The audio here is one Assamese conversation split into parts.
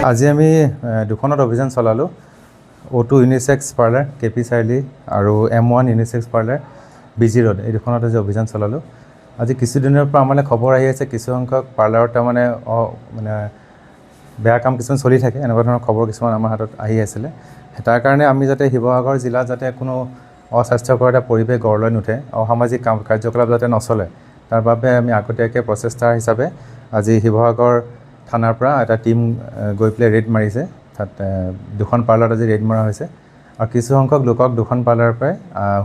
আজি আমি দুখনত অভিযান চলালোঁ। O2 ইউনিচেক্স পাৰ্লাৰ KP চাৰিআলি আৰু M1 unisex parlour BG road, এই দুখনত আজি অভিযান চলালোঁ। আজি কিছুদিনৰ পৰা আমালৈ খবৰ আহি আছে কিছু সংখ্যক পাৰ্লাৰত তাৰমানে মানে বেয়া কাম কিছুমান চলি থাকে, এনেকুৱা ধৰণৰ খবৰ কিছুমান আমাৰ হাতত আহি আছিলে। তাৰ কাৰণে আমি যাতে শিৱসাগৰ জিলাত যাতে কোনো অস্বাস্থ্যকৰ এটা পৰিৱেশ গঢ় লৈ নুঠে, অসামাজিক কাৰ্যকলাপ যাতে নচলে, তাৰ বাবে আমি আগতীয়াকৈ প্ৰচেষ্টা হিচাপে আজি শিৱসাগৰ থানাৰ পৰা এটা টীম গৈ পেলাই ৰেড মাৰিছে। তাত দুখন পাৰ্লাৰত আজি ৰেড মৰা হৈছে আৰু কিছু সংখ্যক লোকক দুখন পাৰ্লাৰৰ পৰাই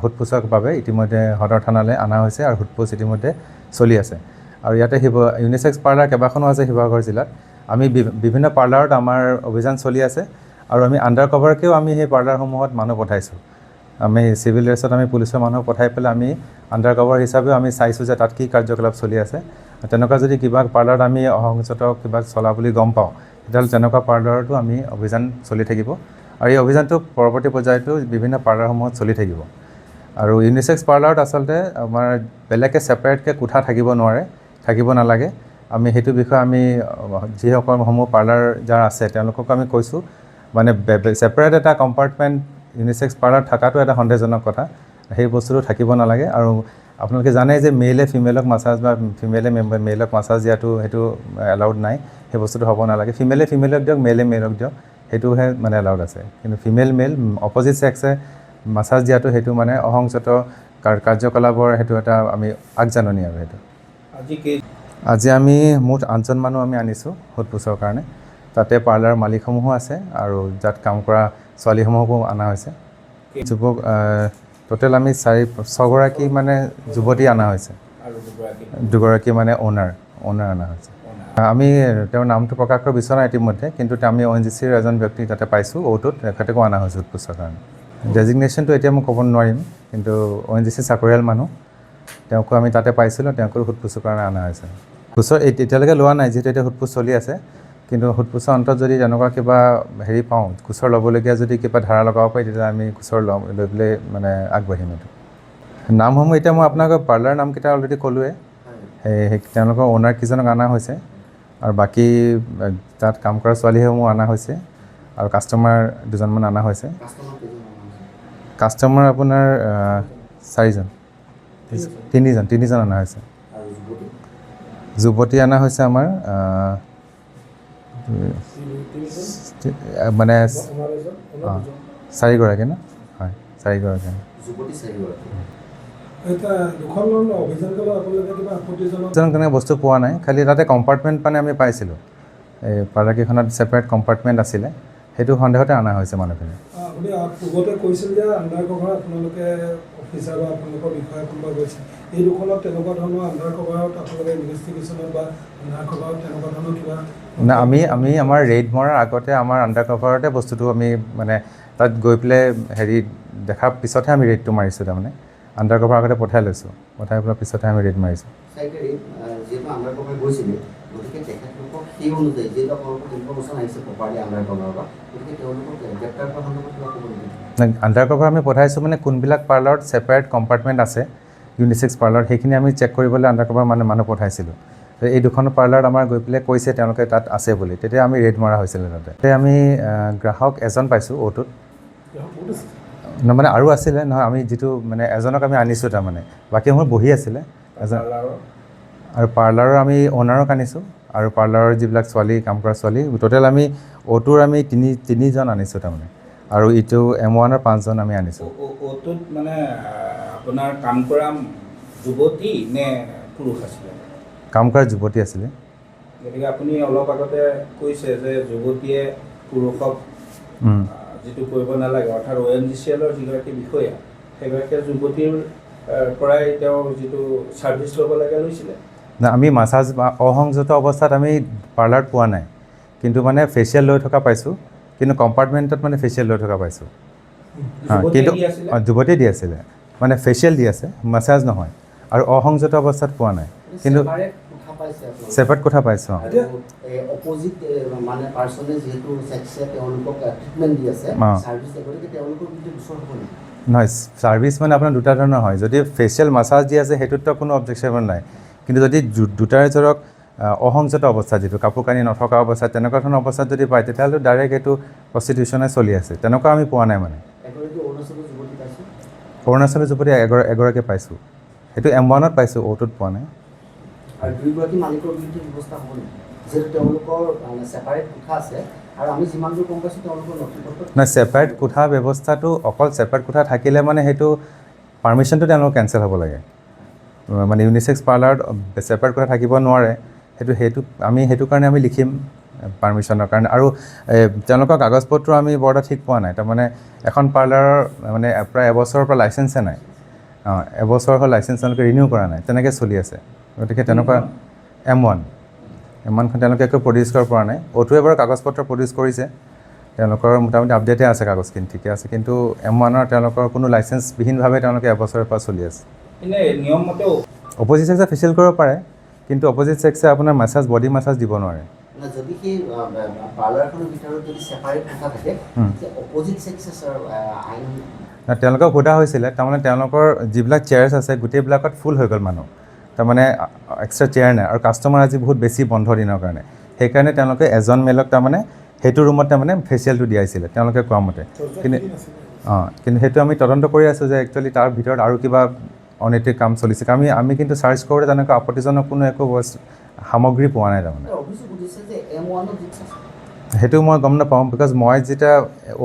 সোধপোছৰ বাবে ইতিমধ্যে সদৰ থানালৈ অনা হৈছে আৰু সোধপোছ ইতিমধ্যে চলি আছে। আৰু ইয়াতে ইউনিচেক্স পাৰ্লাৰ কেইবাখনো আছে শিৱসাগৰ জিলাত। আমি বিভিন্ন পাৰ্লাৰত আমাৰ অভিযান চলি আছে আৰু আমি আণ্ডাৰ কভাৰকৈও আমি সেই পাৰ্লাৰসমূহত মানুহ পঠাইছোঁ। আমি চিভিল ড্ৰেছত আমি পুলিচৰ মানুহ পঠাই পেলাই আমি আণ্ডাৰ কভাৰ হিচাপেও আমি চাইছোঁ যে তাত কি কাৰ্যকলাপ চলি আছে। তেনেকুৱা যদি কিবা পাৰ্লাৰত আমি অসংযত কিবা চলা বুলি গম পাওঁ, তেতিয়াহ'লে তেনেকুৱা পাৰ্লাৰতো আমি অভিযান চলি থাকিব আৰু এই অভিযানটো পৰৱৰ্তী পৰ্যায়তো বিভিন্ন পাৰ্লাৰসমূহত চলি থাকিব। আৰু ইউনিচেক্স পাৰ্লাৰত আচলতে আমাৰ বেলেগকৈ ছেপাৰেটকৈ কোঠা থাকিব নালাগে। আমি সেইটো বিষয়ে আমি যিসকলসমূহ পাৰ্লাৰ যাৰ আছে তেওঁলোকক আমি কৈছোঁ, মানে ছেপাৰেট এটা কম্পাৰ্টমেণ্ট ইউনিচেক্স পাৰ্লাৰ থকাটো এটা সন্দেহজনক কথা। সেই বস্তুটো থাকিব নালাগে। আৰু আপোনালোকে জানে যে মেইলে ফিমেলক মাছাজ বা ফিমেলে মেইলক মাছাজ দিয়াটো সেইটো এলাউড নাই, সেই বস্তুটো হ'ব নালাগে। ফিমেলে ফিমেলক দিয়ক, মেইলে মেইলক দিয়ক, সেইটোহে মানে এলাউড আছে। কিন্তু ফিমেল মেইল অপজিট ছেক্সে মাছাজ দিয়াটো সেইটো মানে অসংযত কাৰ্যকলাপৰ সেইটো এটা আমি আগজাননী আৰু সেইটো। আজি আমি মুঠ 8জন মানুহ আমি আনিছোঁ সোধপোছৰ কাৰণে। তাতে পাৰ্লাৰ মালিকসমূহো আছে আৰু তাত কাম কৰা ছোৱালীসমূহকো অনা হৈছে। যুৱক টোটেল আমি 6গৰাকী মানে যুৱতী অনা হৈছে, দুগৰাকী মানে অ'নাৰ অনা হৈছে। আমি তেওঁৰ নামটো প্ৰকাশ কৰিব বিচৰা ইতিমধ্যে, কিন্তু আমি ONGCৰ এজন ব্যক্তি তাতে পাইছোঁ O2ত, তেখেতকো অনা হৈছে সোধপোছৰ কাৰণে। ডেজিগনেশ্যনটো এতিয়া মই ক'ব নোৱাৰিম, কিন্তু ONGC চাকৰিয়াল মানুহ, তেওঁকো আমি তাতে পাইছিলোঁ, তেওঁকো সোধপোছৰ কাৰণে অনা হৈছে। গোচৰ এতিয়ালৈকে লোৱা নাই, যিহেতু এতিয়া সোধপোছ চলি আছে। কিন্তু সোধপোছৰ অন্তত যদি তেনেকুৱা কিবা হেৰি পাওঁ, গোচৰ ল'বলগীয়া যদি কিবা ধাৰা লগাব পাৰি, তেতিয়া আমি গোচৰ লৈ পেলাই মানে আগবাঢ়িম। এইটো নামসমূহ এতিয়া মই আপোনালোকৰ পাৰ্লাৰ নামকেইটা অলৰেডি ক'লোৱে। সেই তেওঁলোকৰ অ'নাৰ কেইজনক অনা হৈছে আৰু বাকী তাত কাম কৰা ছোৱালীসমূহ অনা হৈছে আৰু কাষ্টমাৰ 2জনমান অনা হৈছে। কাষ্টমাৰ আপোনাৰ 4জন, 3জন অনা হৈছে। যুৱতী অনা হৈছে আমাৰ মানে 4গৰাকী ন? হয়, 4গৰাকী। তেনেকৈ বস্তু পোৱা নাই, খালি তাতে কম্পাৰ্টমেণ্ট মানে আমি পাইছিলোঁ। এই পাৰ্লাৰকেইখনত ছেপাৰেট কম্পাৰ্টমেণ্ট আছিলে, সেইটো সন্দেহতে অনা হৈছে মানুহখিনি। আপুনি পূৰ্বতে কৈছিল যে আণ্ডাৰ কভাৰ আপোনালোকে অফিচাৰ বা আপোনালোকৰ বিষয়া কোনোবা গৈছে, এই দুখনত তেনেকুৱা ধৰণৰ আণ্ডাৰ কভাৰত আপোনালোকে ইনভেষ্টিগেশ্যনত বা আণ্ডাৰ কভাৰত তেনেকুৱা ধৰণৰ কিবা না, আমি আমাৰ ৰেইড মৰাৰ আগতে আমাৰ আণ্ডাৰ কভাৰতে বস্তুটো আমি মানে তাত গৈ পেলাই হেৰি দেখাৰ পিছতহে আমি ৰেইডটো মাৰিছোঁ। তাৰমানে আণ্ডাৰ কভাৰ আগতে পঠাই লৈছোঁ, পঠাই পেলাই পিছতহে আমি ৰেইড মাৰিছোঁ। যিহেতু আণ্ডাৰ কভাৰ গৈছিলে, গতিকে তেখেতলোকক সেই অনুযায়ী যিহেতু আপোনালোকৰ ইনফৰ্মেশ্যন আহিছে প্ৰপাৰ্টি আণ্ডাৰ কভাৰৰ পৰা, গতিকে তেওঁলোকক গ্ৰেপ্তাৰ কৰা সন্দৰ্ভত কিবা ক'ব নেকি? আণ্ডাৰ কভাৰ আমি পঠাইছোঁ মানে কোনবিলাক পাৰ্লাৰত ছেপাৰেট কম্পাৰ্টমেণ্ট আছে ইউনিচেক্স পাৰ্লাৰ, সেইখিনি আমি চেক কৰিবলৈ আণ্ডাৰ কভাৰ মানুহ পঠাইছিলোঁ। এই দুখন পাৰ্লাৰত আমাৰ গৈ পেলাই কৈছে তেওঁলোকে তাত আছে বুলি, তেতিয়া আমি ৰেড মৰা হৈছিলে। তাতে আমি গ্ৰাহক এজন পাইছোঁ O2ত, মানে আৰু আছিলে নহয়, আমি যিটো মানে এজনক আমি আনিছোঁ তাৰমানে, বাকীসমূহ বহি আছিলে এজন। আৰু পাৰ্লাৰৰ আমি অ'নাৰক আনিছোঁ আৰু পাৰ্লাৰৰ যিবিলাক ছোৱালী কাম কৰা ছোৱালী, টোটেল আমি O2ৰ আমি তিনিজন আনিছোঁ তাৰমানে, আৰু ইটো M1ৰ 5জন আমি আনিছোঁ। O2ত মানে আপোনাৰ কাম কৰা যুৱতী নে পুৰুষ আছিলে? কাম কৰা যুৱতী আছিলে। গতিকে আপুনি অলপ আগতে কৈছে যে যুৱতীয়ে পুৰুষক যিটো কৰিব নালাগে, অৰ্থাৎ ONGCৰ যিগৰাকী বিষয়া, সেইগৰাকীয়ে যুৱতীৰ পৰাই তেওঁ যিটো ছাৰ্ভিচ ল'ব লাগে লৈছিলে। না, আমি মাছাজ অসংযত অৱস্থাত আমি পাৰ্লাৰত পোৱা নাই, কিন্তু মানে ফেচিয়েল লৈ থকা পাইছোঁ, কিন্তু কম্পাৰ্টমেণ্টত মানে ফেচিয়েল লৈ থকা পাইছোঁ। কিন্তু যুৱতী দি আছিলে, মানে ফেচিয়েল দি আছে, মাছাজ নহয়, আৰু অসংযত অৱস্থাত পোৱা নাই, কিন্তু ছেপাৰেট কোঠা পাইছোঁ। অপজিট মানে পাৰ্চনে যিহেতু ছেক্সে তেওঁলোকক ট্ৰিটমেণ্ট দি আছে, ছাৰ্ভিচ গতিকে তেওঁলোকৰ কিন্তু গোচৰ হ'ব নেকি? নহয়, ছাৰ্ভিচ মানে আপোনাৰ দুটা ধৰণৰ হয়। যদি ফেচিয়েল মাছাজ দি আছে সেইটোততো কোনো অবজেকশ্যন নাই, কিন্তু যদি দুটাৰে ধৰক অসংযত অৱস্থাত যিটো কাপোৰ কানি নথকা অৱস্থাত তেনেকুৱা ধৰণৰ অৱস্থাত যদি পায় তেতিয়াহ'লে ডাইৰেক্ট এইটো প্ৰষ্টিটিউশ্যনে চলি আছে তেনেকুৱা আমি পোৱা নাই মানে এগৰাকী অৰুণাচলৰ যুৱতী পাইছোঁ অৰুণাচলৰ যুৱতী এগৰাকী পাইছোঁ সেইটো M1ত পাইছোঁ O2ত পোৱা নাই আৰু দুয়োগৰাকী মালিকৰ বিৰুদ্ধে ব্যৱস্থা হ'ব নেকি যিহেতু তেওঁলোকৰ ছেপাৰেট কোঠা আছে আৰু আমি যিমান দূৰ গম পাইছোঁ তেওঁলোকৰ নথিপত্ৰ নাই ছেপাৰেট কোঠা ব্যৱস্থাটো অকল ছেপাৰেট কোঠা থাকিলে মানে সেইটো পাৰ্মিশ্যনটো তেওঁলোকৰ কেঞ্চেল হ'ব লাগে মানে ইউনিচেক্স পাৰ্লাৰত ছেপাৰেট কোঠা থাকিব নোৱাৰে আমি সেইটো কাৰণে আমি লিখিম পাৰ্মিশ্যনৰ কাৰণে আৰু তেওঁলোকৰ কাগজ পত্ৰ আমি বৰ এটা ঠিক পোৱা নাই তাৰমানে এখন পাৰ্লাৰৰ মানে প্ৰায় এবছৰৰ পৰা লাইচেঞ্চে নাই এবছৰ হ'ল লাইচেঞ্চ তেওঁলোকে ৰিনিউ কৰা নাই তেনেকৈ চলি আছে গতিকে তেনেকুৱা M1খন তেওঁলোকে একো প্ৰডিউচ কৰিব পৰা নাই O2ৱে বাৰু কাগজ পত্ৰ প্ৰডিউচ কৰিছে তেওঁলোকৰ মোটামুটি আপডেটে আছে কাগজখিনি ঠিকে আছে কিন্তু M1ৰ তেওঁলোকৰ কোনো লাইচেঞ্চবিহীনভাৱে তেওঁলোকে এবছৰৰ পৰা চলি আছে এনে নিয়ম মতে অপ'জিট ছেক্সে ফেচিয়েল কৰিব পাৰে কিন্তু অপ'জিট ছেক্সে আপোনাৰ বডি মাছাজ দিব নোৱাৰে যদি সেই পাৰ্লাৰখনৰ ভিতৰত যদি ছেপাৰেট কোঠা থাকে অপ'জিট ছেক্সেছৰ আইন তেওঁলোকক সোধা হৈছিলে তাৰমানে তেওঁলোকৰ যিবিলাক চেয়াৰ্ছ আছে গোটেইবিলাকত ফুল হৈ গ'ল মানুহ তাৰমানে এক্সট্ৰা চেয়াৰ নাই আৰু কাষ্টমাৰ আজি বহুত বেছি বন্ধ দিনৰ কাৰণে সেইকাৰণে তেওঁলোকে এজন মেলক তাৰমানে সেইটো ৰুমত তাৰমানে ফেচিয়েলটো দিয়াইছিলে তেওঁলোকে কোৱা মতে কিন্তু সেইটো আমি তদন্ত কৰি আছোঁ যে একচুৱেলি তাৰ ভিতৰত আৰু কিবা অনৈতিক কাম চলিছে আমি কিন্তু চাৰ্চ কৰোঁতে তেনেকুৱা আপত্তিজনক কোনো একো সামগ্ৰী পোৱা নাই তাৰমানে অভিযোগ উঠিছে যে M1ত ৰিস্ক আছে সেইটো মই গম নাপাওঁ বিকজ মই যেতিয়া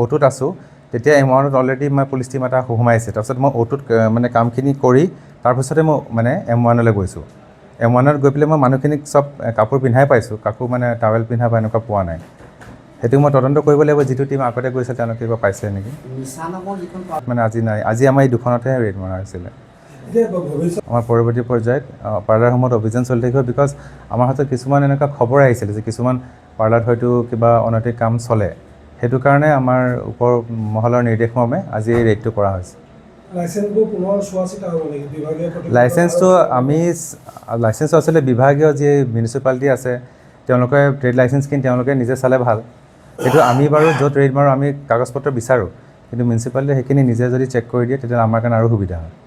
O2ত আছোঁ তেতিয়া M1ত অলৰেডি মই পুলিচ টিম এটা সোমাইছে তাৰপিছত মই O2ত মানে কামখিনি কৰি তাৰপিছতে মই মানে M1লৈ গৈছোঁ M1ত গৈ পেলাই মই মানুহখিনিক চব কাপোৰ পিন্ধাই পাইছোঁ কাকো মানে টাৱেল পিন্ধা বা এনেকুৱা পোৱা নাই সেইটো মই তদন্ত কৰিব লাগিব যিটো টিম আগতে গৈছে তেওঁলোকে কিবা পাইছে নেকি নিচা নামৰ যিখন মানে আজি নাই আজি আমাৰ এই দুখনতহে ৰেড মৰা হৈছিলে এতিয়া ভৱিষ্যত আমাৰ পৰৱৰ্তী পৰ্যায়ত পাৰ্লাৰসমূহত অভিযান চলি থাকিব বিকজ আমাৰ হাতত কিছুমান এনেকুৱা খবৰ আহিছিলে যে কিছুমান পাৰ্লাৰত হয়তো কিবা অনৈতিক কাম চলে সেইটো কাৰণে আমাৰ ওপৰ মহলৰ নিৰ্দেশমৰ্মে আজি এই ৰেডটো কৰা হৈছে লাইচেঞ্চবোৰ পুনৰ চোৱা চিতা হ'ব নেকি বিভাগীয় লাইচেঞ্চটো লাইচেঞ্চটো আচলতে বিভাগীয় যি মিউনিচিপালিটি আছে তেওঁলোকে ট্ৰেড লাইচেঞ্চখিনি তেওঁলোকে নিজে চালে ভাল এইটো আমি বাৰু য'ত ৰেড মাৰোঁ আমি কাগজ পত্ৰ বিচাৰোঁ কিন্তু মিউনিচিপালিটিয়ে সেইখিনি নিজে যদি চেক কৰি দিয়ে তেতিয়াহ'লে আমাৰ কাৰণে আৰু সুবিধা হয়